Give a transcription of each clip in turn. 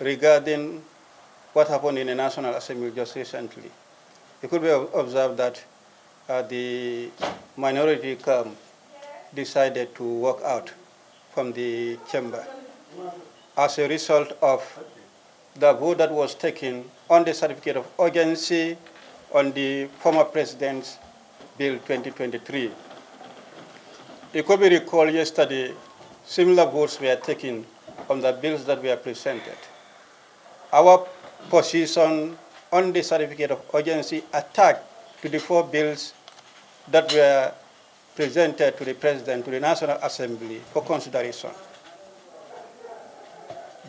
regarding what happened in the National Assembly just recently. It could be observed that the minority camp decided to walk out from the chamber as a result of the vote that was taken on the certificate of urgency on the former president's Bill 2023. It could be recalled yesterday, similar votes were taken on the bills that were presented. Our position on the certificate of urgency attached to the 4 bills that were presented to the President, to the National Assembly for consideration.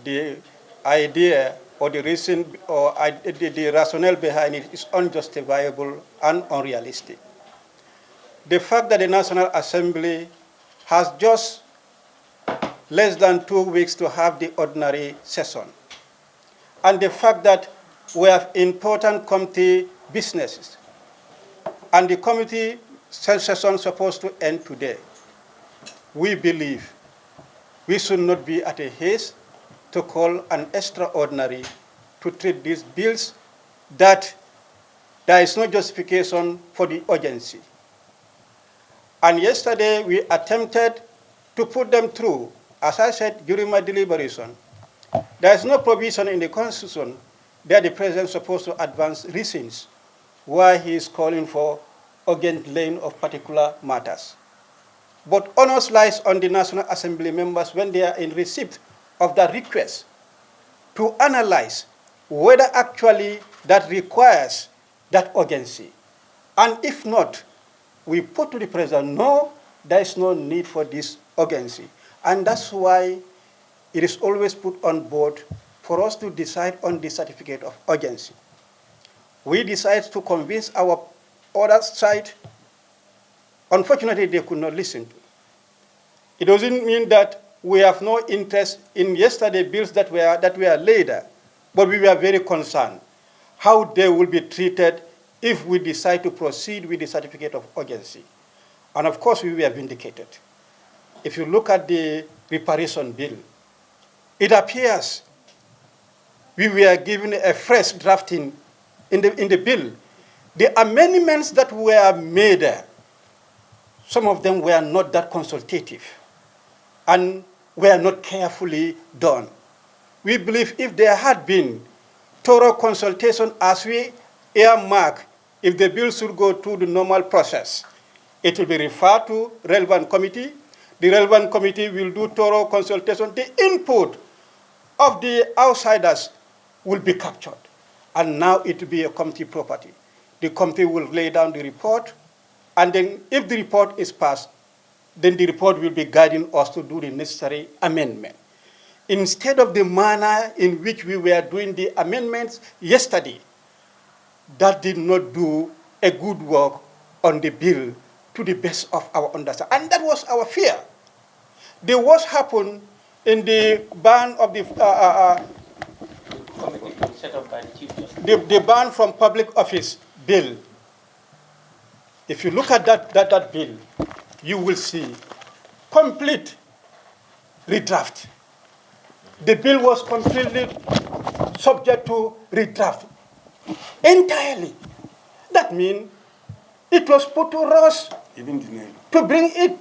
The idea or the reason or the rationale behind it is unjustifiable and unrealistic. The fact that the National Assembly has just less than 2 weeks to have the ordinary session, and the fact that we have important committee businesses, and the committee session supposed to end today, we believe we should not be at a haste to call an extraordinary to treat these bills that there is no justification for the urgency. And yesterday we attempted to put them through. As I said during my deliberation, there is no provision in the Constitution that the President is supposed to advance reasons why he is calling for urgent laying of particular matters. But onus lies on the National Assembly members when they are in receipt of that request to analyze whether actually that requires that urgency. And if not, we put to the President, no, there is no need for this urgency. And that's why it is always put on board for us to decide on the certificate of urgency. We decide to convince our other side. Unfortunately, they could not listen to. It doesn't mean that we have no interest in yesterday's bills that were later, but we were very concerned how they will be treated if we decide to proceed with the certificate of urgency. And of course, we were vindicated. If you look at the reparation bill, it appears we were given a fresh drafting in the bill. The amendments that were made, some of them were not that consultative and were not carefully done. We believe if there had been thorough consultation as we earmark, if the bill should go through the normal process, it will be referred to relevant committee. The relevant committee will do thorough consultation. The input of the outsiders will be captured. And now it will be a committee property. The committee will lay down the report, and then if the report is passed, then the report will be guiding us to do the necessary amendment. Instead of the manner in which we were doing the amendments yesterday, that did not do a good work on the bill to the best of our understanding. And that was our fear. The worst happened in the ban of the ban from public office bill. If you look at that bill, you will see complete redraft. The bill was completely subject to redraft entirely. That means it was put to rush to bring it.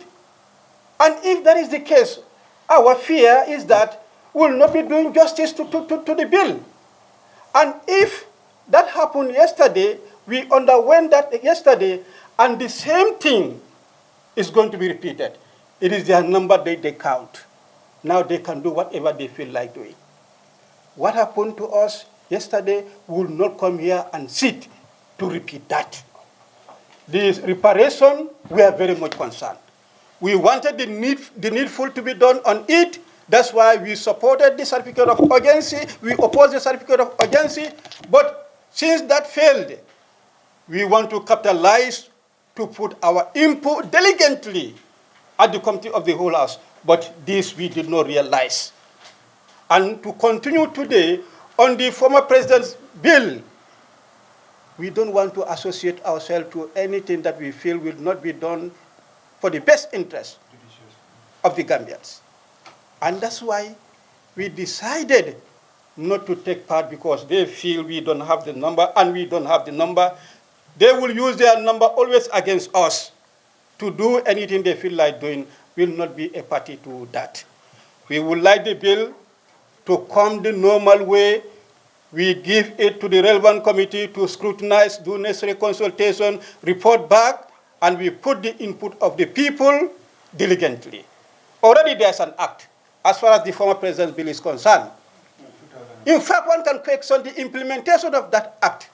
And if that is the case, our fear is that we will not be doing justice to the bill. And if that happened yesterday, we underwent that yesterday, and the same thing is going to be repeated. It is their number they count. Now they can do whatever they feel like doing. What happened to us yesterday will not come here and sit to repeat that. The reparation, we are very much concerned. We wanted the needful to be done on it. That's why we supported the certificate of urgency. We opposed the certificate of urgency. But since that failed, we want to capitalize to put our input diligently at the committee of the whole house. But this we did not realize. And to continue today on the former president's bill, we don't want to associate ourselves to anything that we feel will not be done for the best interest of the Gambians. And that's why we decided not to take part because they feel we don't have the number and we don't have the number. They will use their number always against us to do anything they feel like doing. Will not be a party to that. We would like the bill to come the normal way. We give it to the relevant committee to scrutinize, do necessary consultation, report back, and we put the input of the people diligently. Already there's an act as far as the former president's bill is concerned. In fact, one can question the implementation of that act.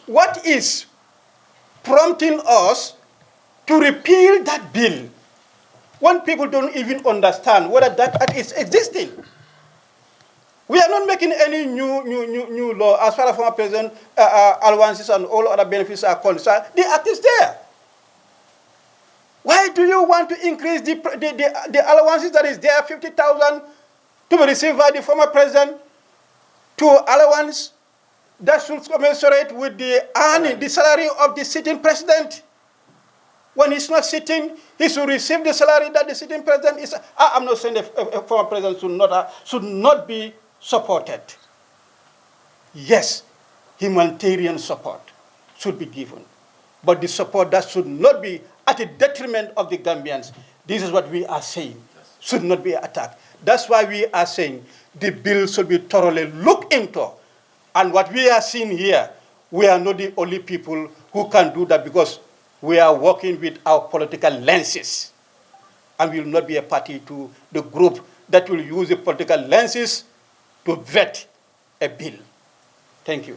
What is prompting us to repeal that bill when people don't even understand whether that act is existing? We are not making any new law as far as former president allowances and all other benefits are concerned. The act is there. Why do you want to increase the allowances that is there, 50,000 to be received by the former president, to allowance that should commensurate with the salary of the sitting president? When he's not sitting, he should receive the salary that the sitting president is. I'm not saying the former president should not be supported. Yes, humanitarian support should be given, but the support that should not be at the detriment of the Gambians. This is what we are saying. Should not be attacked. That's why we are saying the bill should be thoroughly looked into. And what we are seeing here, we are not the only people who can do that because we are working with our political lenses. And we will not be a party to the group that will use the political lenses to vet a bill. Thank you.